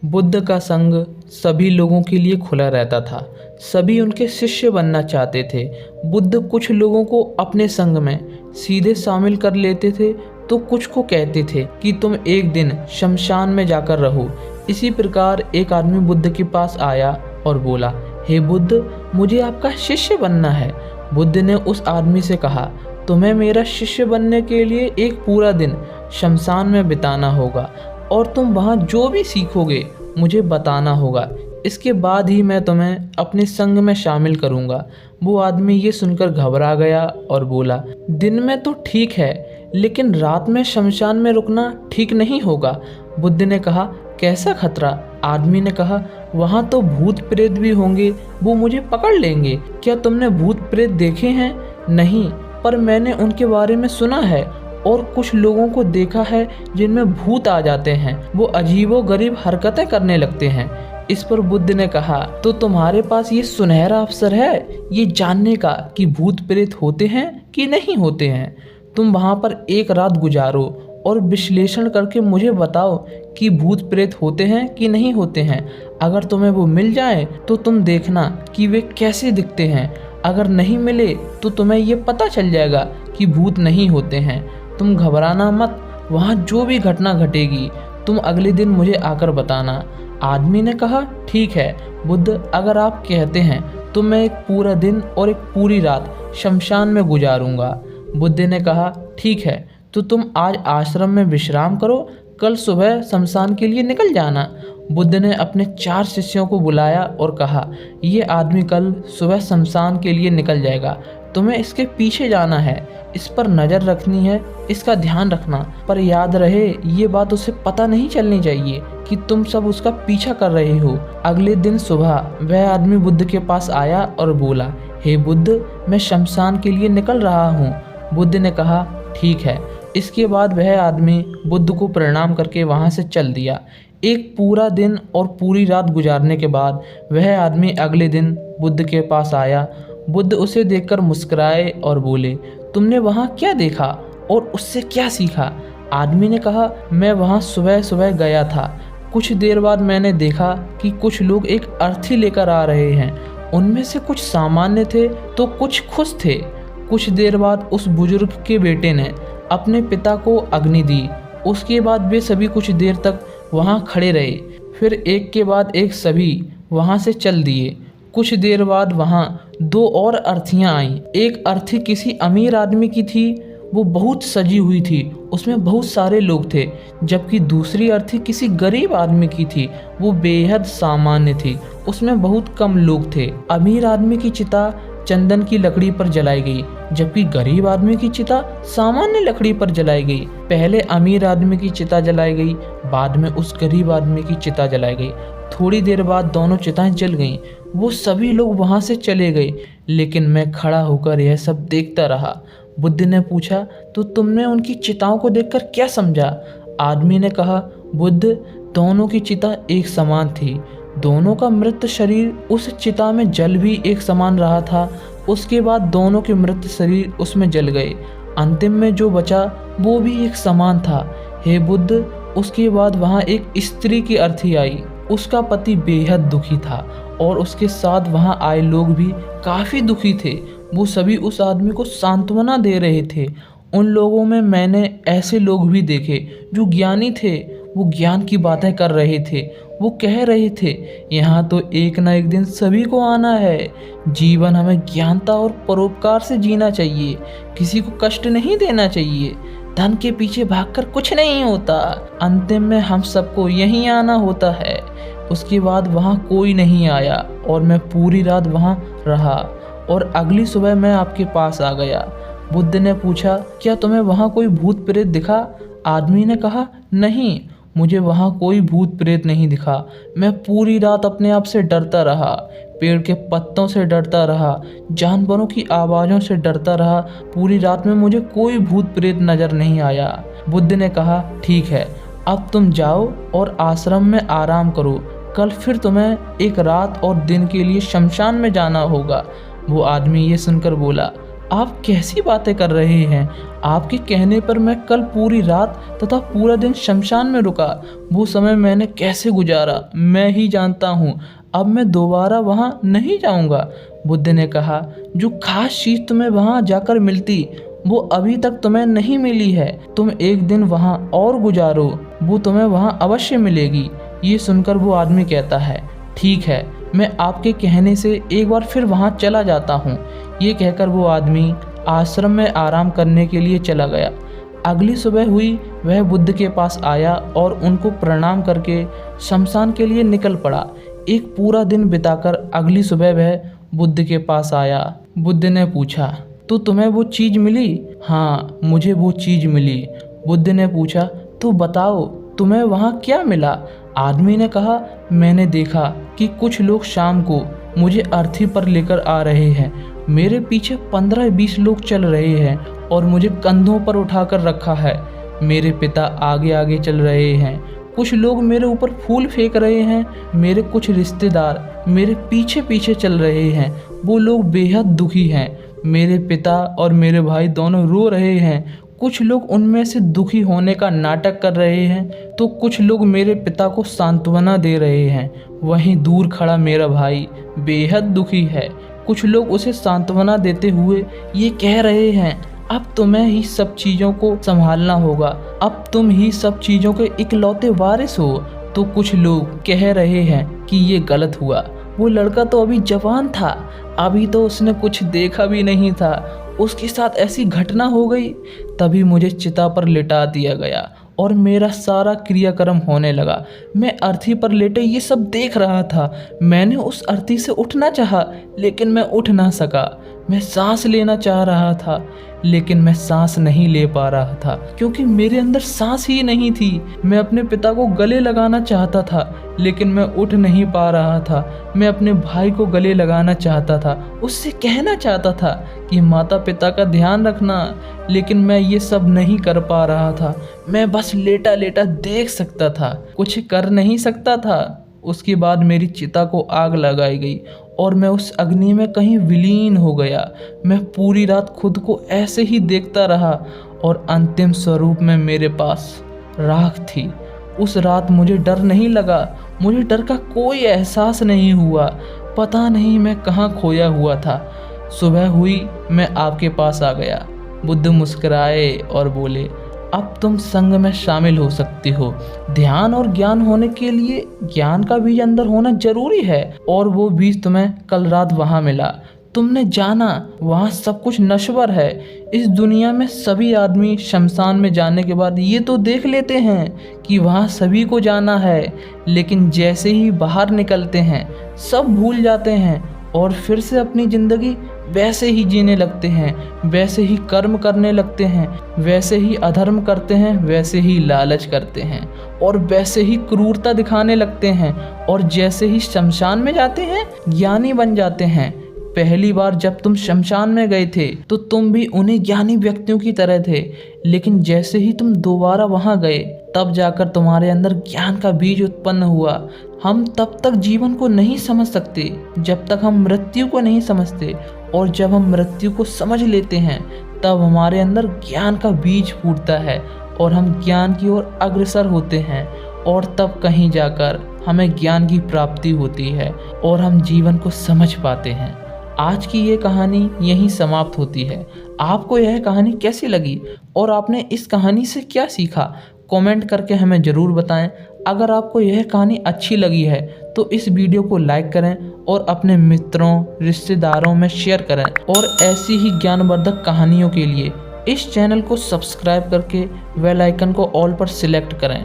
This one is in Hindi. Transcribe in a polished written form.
बुद्ध का संग सभी लोगों के लिए खुला रहता था। सभी उनके शिष्य बनना चाहते थे। बुद्ध कुछ लोगों को अपने संग में सीधे शामिल कर लेते थे तो कुछ को कहते थे कि तुम एक दिन शमशान में जाकर रहो। इसी प्रकार एक आदमी बुद्ध के पास आया और बोला, हे बुद्ध, मुझे आपका शिष्य बनना है। बुद्ध ने उस आदमी से कहा, तुम्हें मेरा शिष्य बनने के लिए एक पूरा दिन शमशान में बिताना होगा और तुम वहाँ जो भी सीखोगे मुझे बताना होगा। इसके बाद ही मैं तुम्हें अपने संग में शामिल करूँगा। वो आदमी ये सुनकर घबरा गया और बोला, दिन में तो ठीक है, लेकिन रात में शमशान में रुकना ठीक नहीं होगा। बुद्ध ने कहा, कैसा खतरा? आदमी ने कहा, वहाँ तो भूत प्रेत भी होंगे, वो मुझे पकड़ लेंगे। क्या तुमने भूत प्रेत देखे हैं? नहीं, पर मैंने उनके बारे में सुना है और कुछ लोगों को देखा है जिनमें भूत आ जाते हैं। वो अजीबोगरीब हरकतें करने लगते हैं। इस पर बुद्ध ने कहा, तो तुम्हारे पास ये सुनहरा अवसर है ये जानने का कि भूत प्रेत होते हैं कि नहीं होते हैं। तुम वहाँ पर एक रात गुजारो और विश्लेषण करके मुझे बताओ कि भूत प्रेत होते हैं कि नहीं होते हैं। अगर तुम्हें वो मिल जाए तो तुम देखना कि वे कैसे दिखते हैं। अगर नहीं मिले तो तुम्हें ये पता चल जाएगा कि भूत नहीं होते हैं। तुम घबराना मत, वहाँ जो भी घटना घटेगी तुम अगले दिन मुझे आकर बताना। आदमी ने कहा, ठीक है बुद्ध, अगर आप कहते हैं तो मैं एक पूरा दिन और एक पूरी रात शमशान में गुजारूंगा। बुद्ध ने कहा, ठीक है, तो तुम आज आश्रम में विश्राम करो, कल सुबह शमशान के लिए निकल जाना। बुद्ध ने अपने 4 शिष्यों को बुलाया और कहा, ये आदमी कल सुबह शमशान के लिए निकल जाएगा, तुम्हें इसके पीछे जाना है, इस पर नज़र रखनी है, इसका ध्यान रखना। पर याद रहे ये बात उसे पता नहीं चलनी चाहिए कि तुम सब उसका पीछा कर रहे हो। अगले दिन सुबह वह आदमी बुद्ध के पास आया और बोला, हे बुद्ध, मैं शमशान के लिए निकल रहा हूँ। बुद्ध ने कहा, ठीक है। इसके बाद वह आदमी बुद्ध को प्रणाम करके वहाँ से चल दिया। एक पूरा दिन और पूरी रात गुजारने के बाद वह आदमी अगले दिन बुद्ध के पास आया। बुद्ध उसे देखकर मुस्कुराए और बोले, तुमने वहाँ क्या देखा और उससे क्या सीखा? आदमी ने कहा, मैं वहाँ सुबह सुबह गया था। कुछ देर बाद मैंने देखा कि कुछ लोग एक अर्थी लेकर आ रहे हैं। उनमें से कुछ सामान्य थे तो कुछ खुश थे। कुछ देर बाद उस बुजुर्ग के बेटे ने अपने पिता को अग्नि दी। उसके बाद वे सभी कुछ देर तक वहाँ खड़े रहे। फिर एक के बाद एक सभी वहाँ से चल दिए। कुछ देर बाद वहाँ 2 और अर्थियाँ आईं। एक अर्थी किसी अमीर आदमी की थी, वो बहुत सजी हुई थी, उसमें बहुत सारे लोग थे। जबकि दूसरी अर्थी किसी गरीब आदमी की थी, वो बेहद सामान्य थी, उसमें बहुत कम लोग थे। अमीर आदमी की चिता चंदन की लकड़ी पर जलाई गई, जबकि गरीब आदमी की चिता सामान्य लकड़ी पर जलाई गई। पहले अमीर आदमी की चिता जलाई गई, बाद में उस गरीब आदमी की चिता जलाई गई। थोड़ी देर बाद दोनों चिताएं जल गईं। वो सभी लोग वहाँ से चले गए, लेकिन मैं खड़ा होकर यह सब देखता रहा। बुद्ध ने पूछा, तो तुमने उनकी चिताओं को देखकर क्या समझा? आदमी ने कहा, बुद्ध, दोनों की चिता एक समान थी। दोनों का मृत शरीर उस चिता में जल भी एक समान रहा था। उसके बाद दोनों के मृत शरीर उसमें जल गए। अंतिम में जो बचा वो भी एक समान था। हे बुद्ध, उसके बाद वहाँ एक स्त्री की अर्थी आई। उसका पति बेहद दुखी था और उसके साथ वहाँ आए लोग भी काफ़ी दुखी थे। वो सभी उस आदमी को सांत्वना दे रहे थे। उन लोगों में मैंने ऐसे लोग भी देखे जो ज्ञानी थे। वो ज्ञान की बातें कर रहे थे। वो कह रहे थे, यहाँ तो एक ना एक दिन सभी को आना है। जीवन हमें ज्ञानता और परोपकार से जीना चाहिए, किसी को कष्ट नहीं देना चाहिए। धन के पीछे भागकर कुछ नहीं होता, अंतिम में हम सबको यहीं आना होता है। उसके बाद वहाँ कोई नहीं आया और मैं पूरी रात वहाँ रहा और अगली सुबह मैं आपके पास आ गया। बुद्ध ने पूछा, क्या तुम्हें वहाँ कोई भूत प्रेत दिखा? आदमी ने कहा, नहीं, मुझे वहाँ कोई भूत प्रेत नहीं दिखा। मैं पूरी रात अपने आप से डरता रहा, पेड़ के पत्तों से डरता रहा, जानवरों की आवाज़ों से डरता रहा। पूरी रात में मुझे कोई भूत प्रेत नज़र नहीं आया। बुद्ध ने कहा, ठीक है, अब तुम जाओ और आश्रम में आराम करो। कल फिर तुम्हें एक रात और दिन के लिए शमशान में जाना होगा। वो आदमी ये सुनकर बोला, आप कैसी बातें कर रहे हैं? आपके कहने पर मैं कल पूरी रात तथा पूरा दिन शमशान में रुका। वो समय मैंने कैसे गुजारा मैं ही जानता हूँ। अब मैं दोबारा वहाँ नहीं जाऊँगा। बुद्ध ने कहा, जो खास चीज़ तुम्हें वहाँ जाकर मिलती वो अभी तक तुम्हें नहीं मिली है। तुम एक दिन वहाँ और गुजारो, वो तुम्हें वहाँ अवश्य मिलेगी। ये सुनकर वो आदमी कहता है, ठीक है, मैं आपके कहने से एक बार फिर वहाँ चला जाता हूँ। ये कहकर वो आदमी आश्रम में आराम करने के लिए चला गया। अगली सुबह हुई, वह बुद्ध के पास आया और उनको प्रणाम करके शमशान के लिए निकल पड़ा। एक पूरा दिन बिताकर अगली सुबह वह बुद्ध के पास आया। बुद्ध ने पूछा, तो तुम्हें वो चीज़ मिली? हाँ, मुझे वो चीज़ मिली। बुद्ध ने पूछा, तो बताओ तुम्हें वहाँ क्या मिला? आदमी ने कहा, मैंने देखा कि कुछ लोग शाम को मुझे अर्थी पर लेकर आ रहे हैं। मेरे पीछे 15-20 लोग चल रहे हैं और मुझे कंधों पर उठाकर रखा है। मेरे पिता आगे आगे चल रहे हैं। कुछ लोग मेरे ऊपर फूल फेंक रहे हैं। मेरे कुछ रिश्तेदार मेरे पीछे पीछे चल रहे हैं। वो लोग बेहद दुखी हैं। मेरे पिता और मेरे भाई दोनों रो रहे हैं। कुछ लोग उनमें से दुखी होने का नाटक कर रहे हैं तो कुछ लोग मेरे पिता को सांत्वना दे रहे हैं। वहीं दूर खड़ा मेरा भाई बेहद दुखी है। कुछ लोग उसे सांत्वना देते हुए ये कह रहे हैं, अब तुम्हें ही सब चीज़ों को संभालना होगा, अब तुम ही सब चीज़ों के इकलौते वारिस हो। तो कुछ लोग कह रहे हैं कि ये गलत हुआ, वो लड़का तो अभी जवान था, अभी तो उसने कुछ देखा भी नहीं था, उसके साथ ऐसी घटना हो गई। तभी मुझे चिता पर लिटा दिया गया और मेरा सारा क्रियाक्रम होने लगा। मैं अर्थी पर लेटे ये सब देख रहा था। मैंने उस अर्थी से उठना चाहा लेकिन मैं उठ ना सका। मैं सांस लेना चाह रहा था लेकिन मैं सांस नहीं ले पा रहा था क्योंकि मेरे अंदर सांस ही नहीं थी। मैं अपने पिता को गले लगाना चाहता था लेकिन मैं उठ नहीं पा रहा था। मैं अपने भाई को गले लगाना चाहता था, उससे कहना चाहता था कि माता पिता का ध्यान रखना, लेकिन मैं ये सब नहीं कर पा रहा था। मैं बस लेटा लेटा देख सकता था, कुछ कर नहीं सकता था। उसके बाद मेरी चिता को आग लगाई गई और मैं उस अग्नि में कहीं विलीन हो गया। मैं पूरी रात खुद को ऐसे ही देखता रहा और अंतिम स्वरूप में मेरे पास राख थी। उस रात मुझे डर नहीं लगा, मुझे डर का कोई एहसास नहीं हुआ। पता नहीं मैं कहाँ खोया हुआ था। सुबह हुई, मैं आपके पास आ गया। बुद्ध मुस्कुराए और बोले, अब तुम संग में शामिल हो सकती हो। ध्यान और ज्ञान होने के लिए ज्ञान का बीज अंदर होना जरूरी है और वो बीज तुम्हें कल रात वहाँ मिला। तुमने जाना वहाँ सब कुछ नश्वर है। इस दुनिया में सभी आदमी शमशान में जाने के बाद ये तो देख लेते हैं कि वहाँ सभी को जाना है, लेकिन जैसे ही बाहर निकलते हैं सब भूल जाते हैं और फिर से अपनी ज़िंदगी वैसे ही जीने लगते हैं, वैसे ही कर्म करने लगते हैं, वैसे ही अधर्म करते हैं, वैसे ही लालच करते हैं और वैसे ही क्रूरता दिखाने लगते हैं। और जैसे ही शमशान में जाते हैं ज्ञानी बन जाते हैं। पहली बार जब तुम शमशान में गए थे तो तुम भी उन्हीं ज्ञानी व्यक्तियों की तरह थे, लेकिन जैसे ही तुम दोबारा वहाँ गए तब जाकर तुम्हारे अंदर ज्ञान का बीज उत्पन्न हुआ। हम तब तक जीवन को नहीं समझ सकते जब तक हम मृत्यु को नहीं समझते, और जब हम मृत्यु को समझ लेते हैं तब हमारे अंदर ज्ञान का बीज फूटता है और हम ज्ञान की ओर अग्रसर होते हैं, और तब कहीं जाकर हमें ज्ञान की प्राप्ति होती है और हम जीवन को समझ पाते हैं। आज की ये कहानी यहीं समाप्त होती है। आपको यह कहानी कैसी लगी और आपने इस कहानी से क्या सीखा, कमेंट करके हमें ज़रूर बताएं। अगर आपको यह कहानी अच्छी लगी है तो इस वीडियो को लाइक करें और अपने मित्रों रिश्तेदारों में शेयर करें, और ऐसी ही ज्ञानवर्धक कहानियों के लिए इस चैनल को सब्सक्राइब करके बेल आइकन को ऑल पर सिलेक्ट करें।